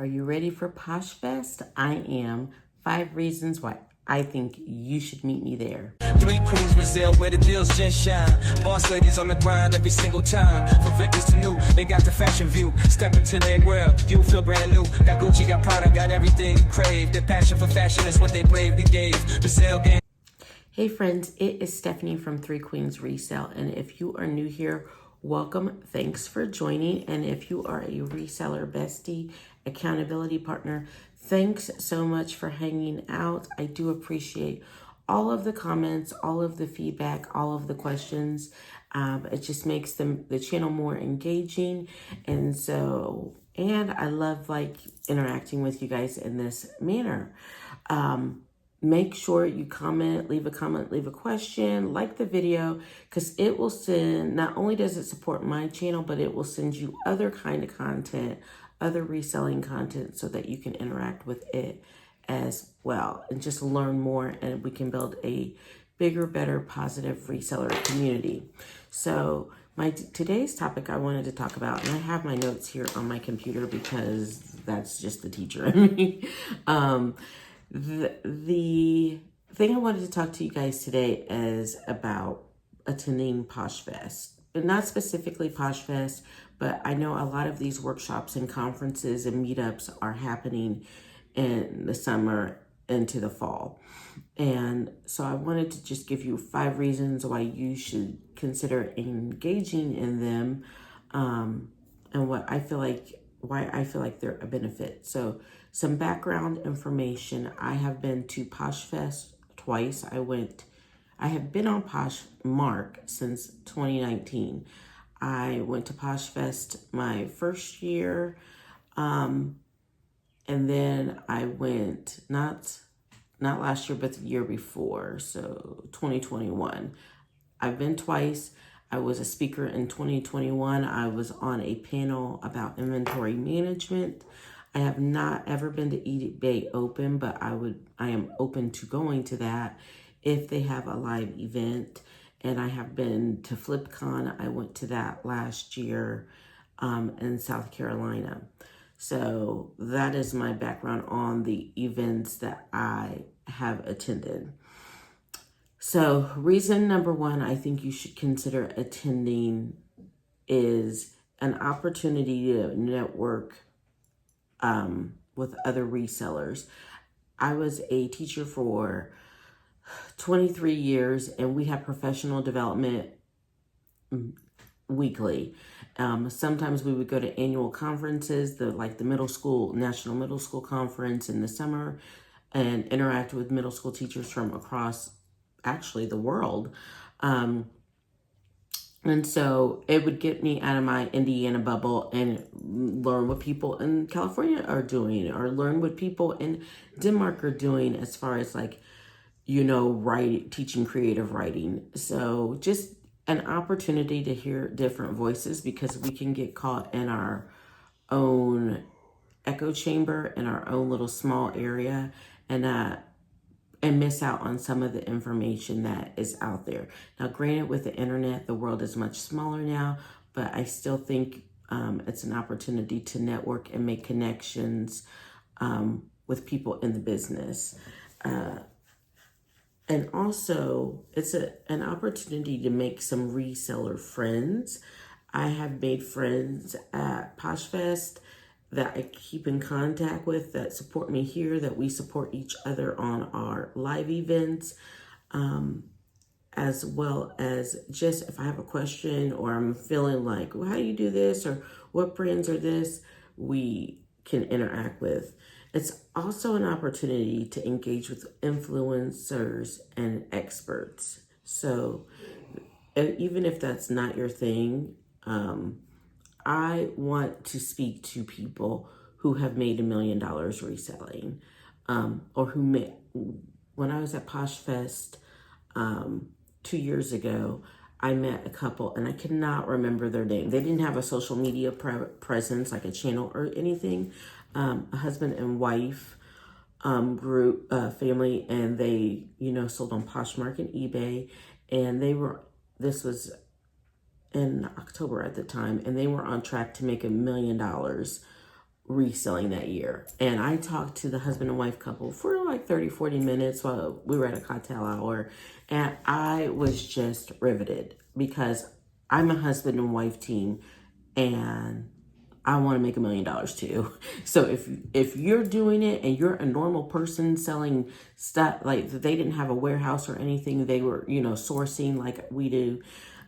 Are you ready for Poshfest? I am. 5 reasons why I think you should meet me there. 3 Queens, Brazil, where the deals just shine. Boss ladies on the grind every single time. From victims to new, they got the fashion view. Step into their world, you feel brand new. Got Gucci, got Prada, got everything you crave. Their passion for fashion is what they bravely gave. Brazil game. Hey friends, it is Stephanie from 3 Queens Resell, and if you are new here, welcome. Thanks for joining. And if you are a reseller bestie, accountability partner, thanks so much for hanging out. I do appreciate all of the comments, all of the feedback, all of the questions. It just makes the channel more engaging. And I love interacting with you guys in this manner. Make sure you comment, leave a question, like the video, because it will send, not only does it support my channel, but it will send you other kind of content, other reselling content, so that you can interact with it as well and just learn more, and we can build a bigger, better, positive reseller community. So today's topic I wanted to talk about, and I have my notes here on my computer because that's just the teacher in me. The thing I wanted to talk to you guys today is about attending Poshfest, but not specifically Poshfest, but I know a lot of these workshops and conferences and meetups are happening in the summer into the fall. And so I wanted to just give you 5 reasons why you should consider engaging in them, and why I feel like they're a benefit. So some background information. I have been to Poshfest twice. I have been on Poshmark since 2019. I went to Poshfest my first year, and then I went not last year, but the year before, so 2021. I've been twice. I was a speaker in 2021. I was on a panel about inventory management. I have not ever been to eBay Open, but I am open to going to that if they have a live event. And I have been to FlipCon. I went to that last year in South Carolina. So that is my background on the events that I have attended. So reason number 1 I think you should consider attending is an opportunity to network with other resellers. I was a teacher for 23 years, and we have professional development weekly. Sometimes we would go to annual conferences, the National Middle School Conference in the summer, and interact with middle school teachers from across actually the world. And so it would get me out of my Indiana bubble and learn what people in California are doing, or learn what people in Denmark are doing as far as teaching creative writing. So just an opportunity to hear different voices, because we can get caught in our own echo chamber, in our own little small area, and miss out on some of the information that is out there. Now, granted, with the internet, the world is much smaller now, but I still think it's an opportunity to network and make connections with people in the business. And also, it's an opportunity to make some reseller friends. I have made friends at Poshfest that I keep in contact with, that support me here, that we support each other on our live events, as well as just if I have a question or I'm feeling like, well, how do you do this, or what brands are this, we can interact with. It's also an opportunity to engage with influencers and experts. So even if that's not your thing, I want to speak to people who have made $1 million reselling, or when I was at Poshfest 2 years ago, I met a couple, and I cannot remember their name. They didn't have a social media presence, like a channel or anything. A husband and wife group, family, and they, sold on Poshmark and eBay, and this was in October at the time, and they were on track to make $1 million reselling that year. And I talked to the husband and wife couple for like 30-40 minutes while we were at a cocktail hour. And I was just riveted because I'm a husband and wife team and I want to make $1 million too. So if you're doing it and you're a normal person selling stuff, like they didn't have a warehouse or anything, they were, sourcing like we do.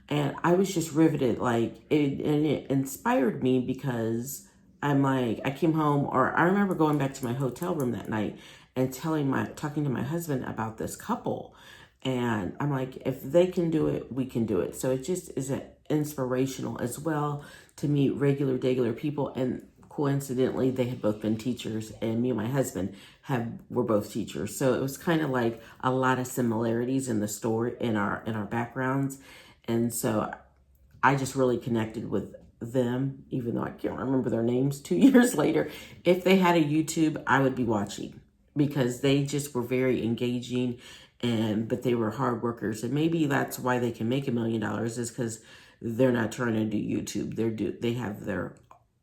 And I was just riveted, like it inspired me because I'm like, I came home, or I remember going back to my hotel room that night and talking to my husband about this couple. And I'm like, if they can do it, we can do it. So it just is inspirational as well to meet regular people. And coincidentally, they had both been teachers, and me and my husband were both teachers. So it was kind of like a lot of similarities in the story, in our backgrounds. And so I just really connected with them, even though I can't remember their names 2 years later. If they had a YouTube, I would be watching because they just were very engaging, but they were hard workers. And maybe that's why they can make $1 million, is because they're not trying to do YouTube. They have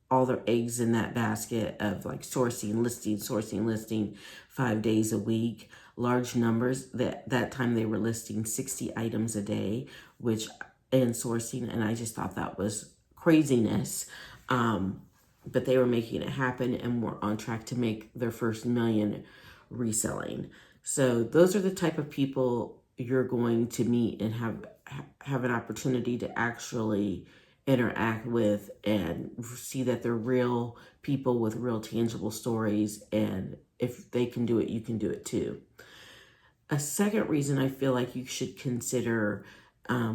all their eggs in that basket of like sourcing, listing 5 days a week, large numbers. That time they were listing 60 items a day, and sourcing, and I just thought that was craziness. But they were making it happen and were on track to make their first $1 million reselling. So those are the type of people you're going to meet and have an opportunity to actually interact with and see that they're real people with real tangible stories. And if they can do it, you can do it too. A second reason I feel like you should consider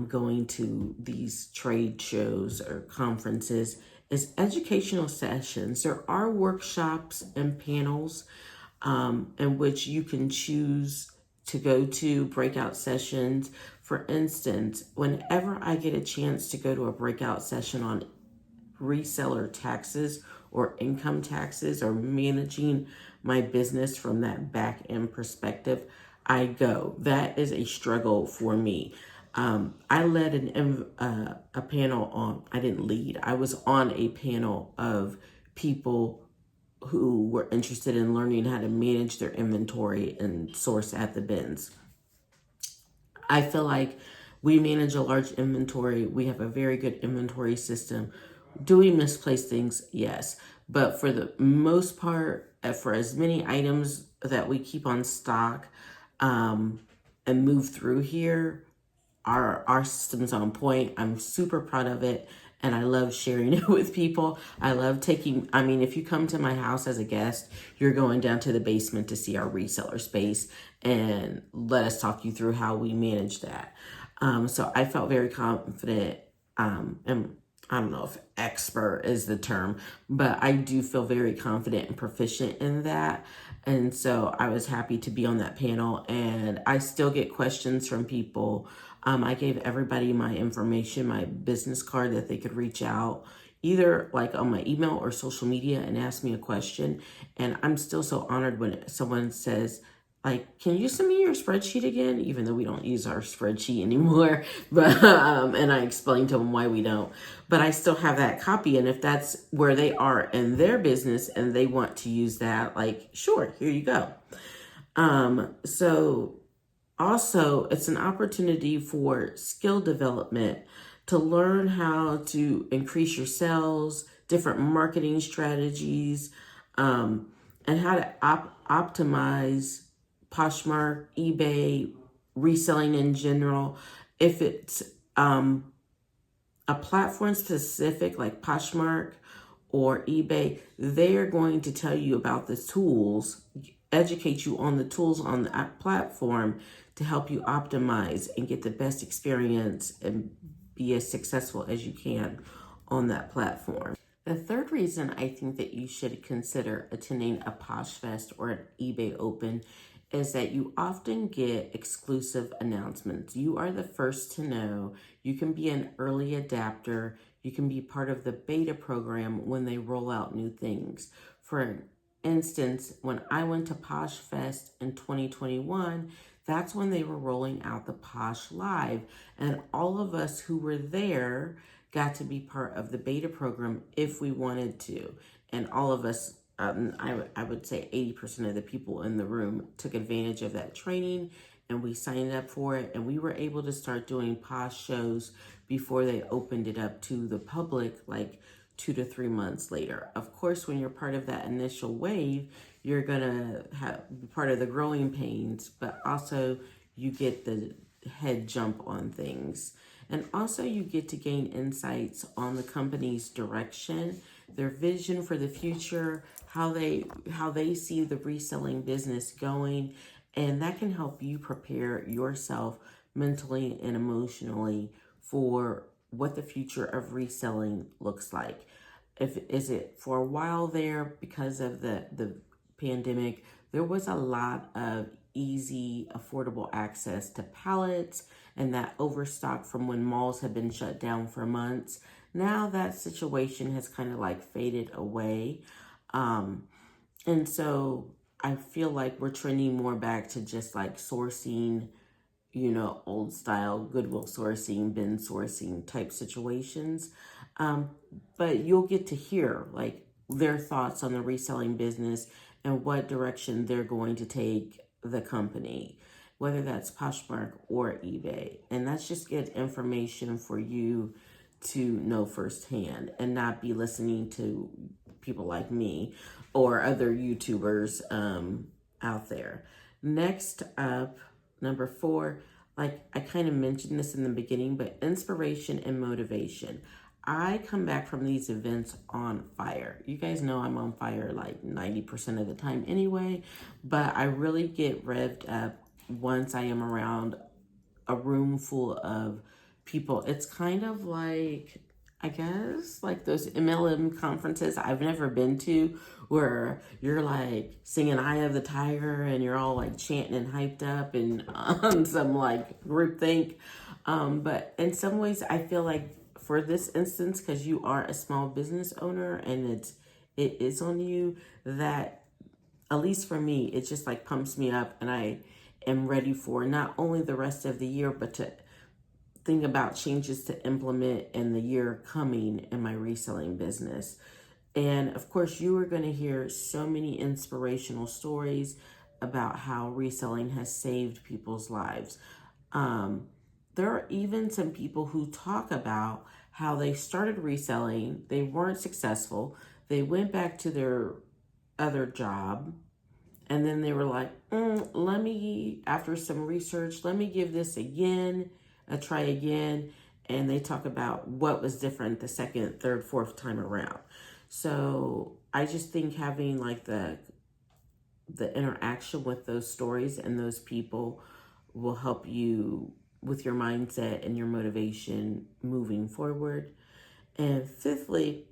going to these trade shows or conferences is educational sessions. There are workshops and panels in which you can choose to go to, breakout sessions. For instance, whenever I get a chance to go to a breakout session on reseller taxes or income taxes or managing my business from that back end perspective, I go. That is a struggle for me. I led a panel on, I didn't lead, I was on a panel of people who were interested in learning how to manage their inventory and source at the bins. I feel like we manage a large inventory. We have a very good inventory system. Do we misplace things? Yes. But for the most part, for as many items that we keep on stock and move through here, our system's on point. I'm super proud of it. And I love sharing it with people. I love if you come to my house as a guest, you're going down to the basement to see our reseller space and let us talk you through how we manage that. So I felt very confident, and I don't know if expert is the term, but I do feel very confident and proficient in that. And so I was happy to be on that panel, and I still get questions from people. I gave everybody my information, my business card, that they could reach out either like on my email or social media and ask me a question. And I'm still so honored when someone says, like, can you send me your spreadsheet again? Even though we don't use our spreadsheet anymore, but and I explained to them why we don't. But I still have that copy, and if that's where they are in their business and they want to use that, like, sure, here you go. So also, it's an opportunity for skill development to learn how to increase your sales, different marketing strategies, and how to optimize Poshmark, eBay, reselling in general. If it's a platform specific like Poshmark or eBay, they're going to tell you about the tools, educate you on the tools on the platform to help you optimize and get the best experience and be as successful as you can on that platform. The third reason I think that you should consider attending a Poshfest or an eBay Open is that you often get exclusive announcements. You are the first to know. You can be an early adapter. You can be part of the beta program when they roll out new things. For instance, when I went to Poshfest in 2021, that's when they were rolling out the Posh Live. And all of us who were there got to be part of the beta program if we wanted to. And all of us, I would say 80% of the people in the room took advantage of that training, and we signed up for it, and we were able to start doing Posh shows before they opened it up to the public, like 2 to 3 months later. Of course, when you're part of that initial wave, you're gonna have part of the growing pains, but also you get the head jump on things. And also you get to gain insights on the company's direction, their vision for the future, how they see the reselling business going, and that can help you prepare yourself mentally and emotionally for what the future of reselling looks like. If is it for a while there because of the pandemic, there was a lot of easy, affordable access to pallets and that overstock from when malls had been shut down for months. Now that situation has kind of like faded away. And so I feel like we're trending more back to just like sourcing, old style Goodwill sourcing, bin sourcing type situations. Um, but you'll get to hear like their thoughts on the reselling business and what direction they're going to take the company, whether that's Poshmark or eBay. And that's just good information for you to know firsthand and not be listening to people like me or other YouTubers out there. Next up, number 4, like I kind of mentioned this in the beginning, but inspiration and motivation. I come back from these events on fire. You guys know I'm on fire like 90% of the time anyway, but I really get revved up once I am around a room full of people. It's kind of like, I guess, like those MLM conferences I've never been to where you're like singing Eye of the Tiger and you're all like chanting and hyped up and on some like groupthink. But in some ways, I feel like for this instance, because you are a small business owner and it is on you, that at least for me, it just like pumps me up and I am ready for not only the rest of the year, but to think about changes to implement in the year coming in my reselling business. And of course, you are going to hear so many inspirational stories about how reselling has saved people's lives. There are even some people who talk about how they started reselling, they weren't successful, they went back to their other job, and then they were like, let me, after some research, let me give this a try again. And they talk about what was different the second, third, fourth time around. So I just think having like the interaction with those stories and those people will help you with your mindset and your motivation moving forward. And fifthly,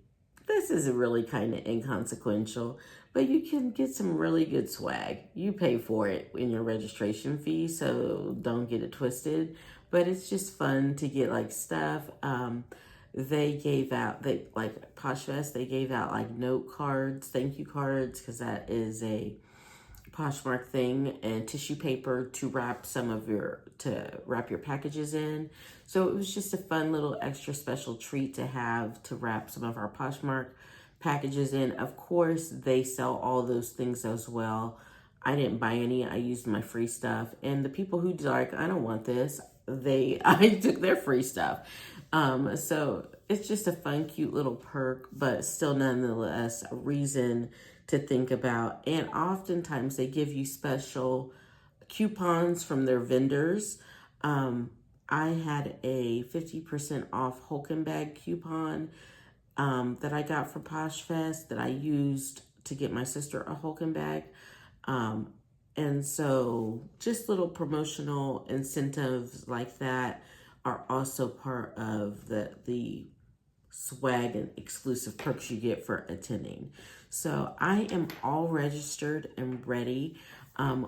this is really kind of inconsequential, but you can get some really good swag. You pay for it in your registration fee, so don't get it twisted. But it's just fun to get like stuff. They gave out, like Poshfest, they gave out like note cards, thank you cards, because that is a Poshmark thing, and tissue paper to wrap your packages in. So it was just a fun little extra special treat to have to wrap some of our Poshmark packages in. Of course, they sell all those things as well. I didn't buy any. I used my free stuff, and the people who like, I don't want this, I took their free stuff. So it's just a fun, cute little perk, but still nonetheless a reason to think about. And oftentimes they give you special coupons from their vendors. I had a 50% off Hulken bag coupon that I got for Poshfest that I used to get my sister a Hulken bag. And so just little promotional incentives like that are also part of the swag and exclusive perks you get for attending. So I am all registered and ready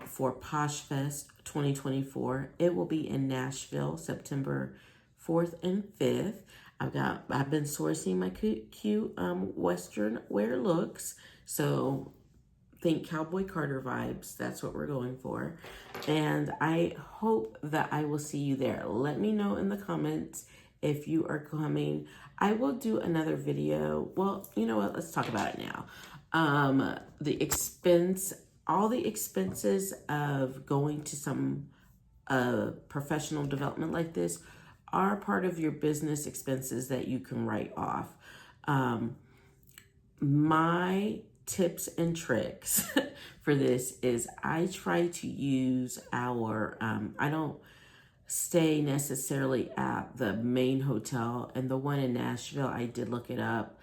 for Poshfest 2024. It will be in Nashville, September 4th and 5th. I've been sourcing my cute Western wear looks. So think Cowboy Carter vibes. That's what we're going for. And I hope that I will see you there. Let me know in the comments if you are coming, I will do another video. Well, you know what? Let's talk about it now. All the expenses of going to some professional development like this are part of your business expenses that you can write off. My tips and tricks for this is I try to use I don't stay necessarily at the main hotel, and the one in Nashville, I did look it up.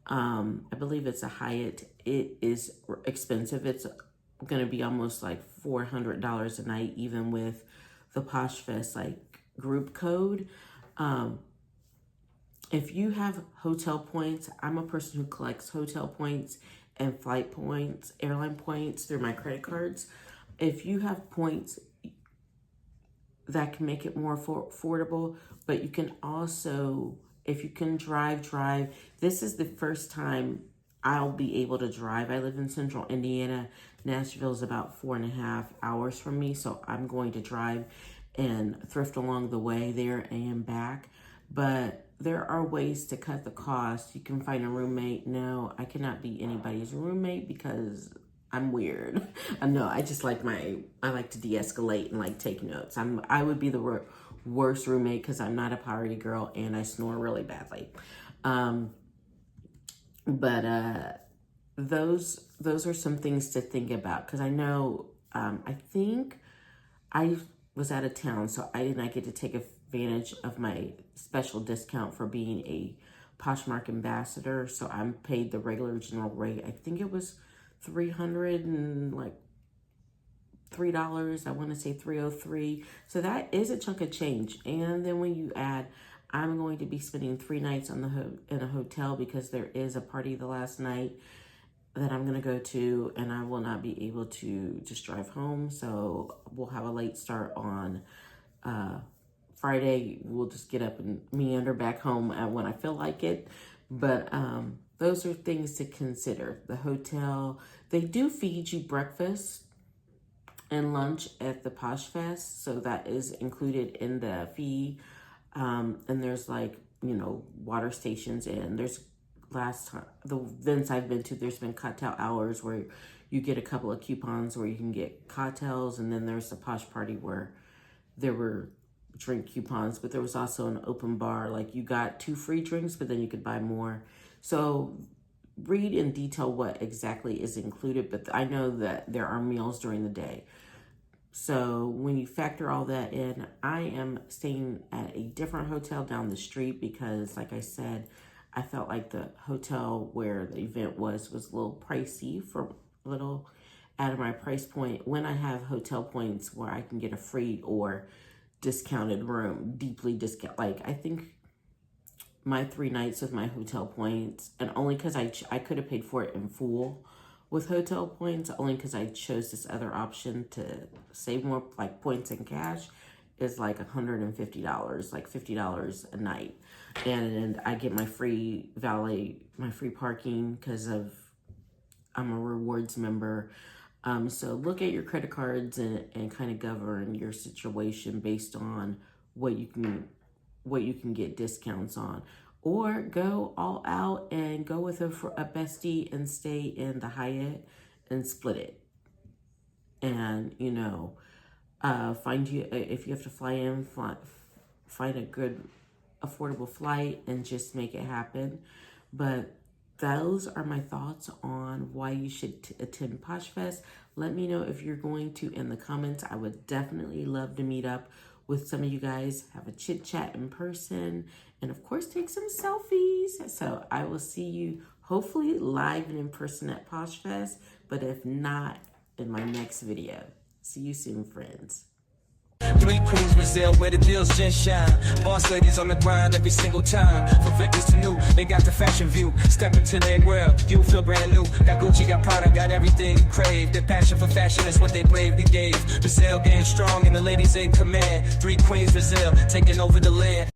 I believe it's a Hyatt. It is expensive. It's going to be almost like $400 a night, even with the Poshfest like group code. If you have hotel points, I'm a person who collects hotel points and flight points, airline points through my credit cards. If you have points, that can make it more affordable, but you can also, if you can drive. This is the first time I'll be able to drive. I live in central Indiana. Nashville is about 4.5 hours from me, so I'm going to drive and thrift along the way there and back. But there are ways to cut the cost. You can find a roommate. No, I cannot be anybody's roommate because I'm weird. No, I just like I like to de-escalate and like take notes. I would be the worst roommate because I'm not a party girl and I snore really badly. Those are some things to think about, because I know, I think I was out of town, so I did not get to take advantage of my special discount for being a Poshmark ambassador. So I'm paid the regular general rate. I think it was $303. I want to say $303. So that is a chunk of change. And then when you add, I'm going to be spending 3 nights in a hotel because there is a party the last night that I'm going to go to, and I will not be able to just drive home. So we'll have a late start on Friday. We'll just get up and meander back home when I feel like it. But those are things to consider. The hotel, they do feed you breakfast and lunch at the Poshfest, so that is included in the fee. And there's water stations, and there's the events I've been to, there's been cocktail hours where you get a couple of coupons where you can get cocktails, and then there's the Posh party where there were drink coupons, but there was also an open bar, like you got 2 free drinks, but then you could buy more. So read in detail what exactly is included, but I know that there are meals during the day. So when you factor all that in, I am staying at a different hotel down the street because, like I said, I felt like the hotel where the event was a little pricey, for a little out of my price point, when I have hotel points where I can get a free or discounted room, deeply discount. Like, I think my 3 nights with my hotel points, and only because I could have paid for it in full with hotel points, only because I chose this other option to save more, like points in cash, is like $150, like $50 a night. And I get my free valet, my free parking because I'm a rewards member. So look at your credit cards and kind of govern your situation based on what you can get discounts on. Or go all out and go with a bestie and stay in the Hyatt and split it. And, if you have to fly in, find a good, affordable flight and just make it happen. But those are my thoughts on why you should attend Poshfest. Let me know if you're going to in the comments. I would definitely love to meet up with some of you guys, have a chit chat in person, and of course take some selfies. So I will see you hopefully live and in person at Poshfest, but if not, in my next video. See you soon, friends. 3 queens Brazil, where the deals just shine. Boss ladies on the grind every single time. From victims to new, they got the fashion view. Step into their world, you feel brand new. Got Gucci, got Prada, got everything you crave. Their passion for fashion is what they bravely gave. Brazil getting strong and the ladies in command. 3 queens Brazil, taking over the land.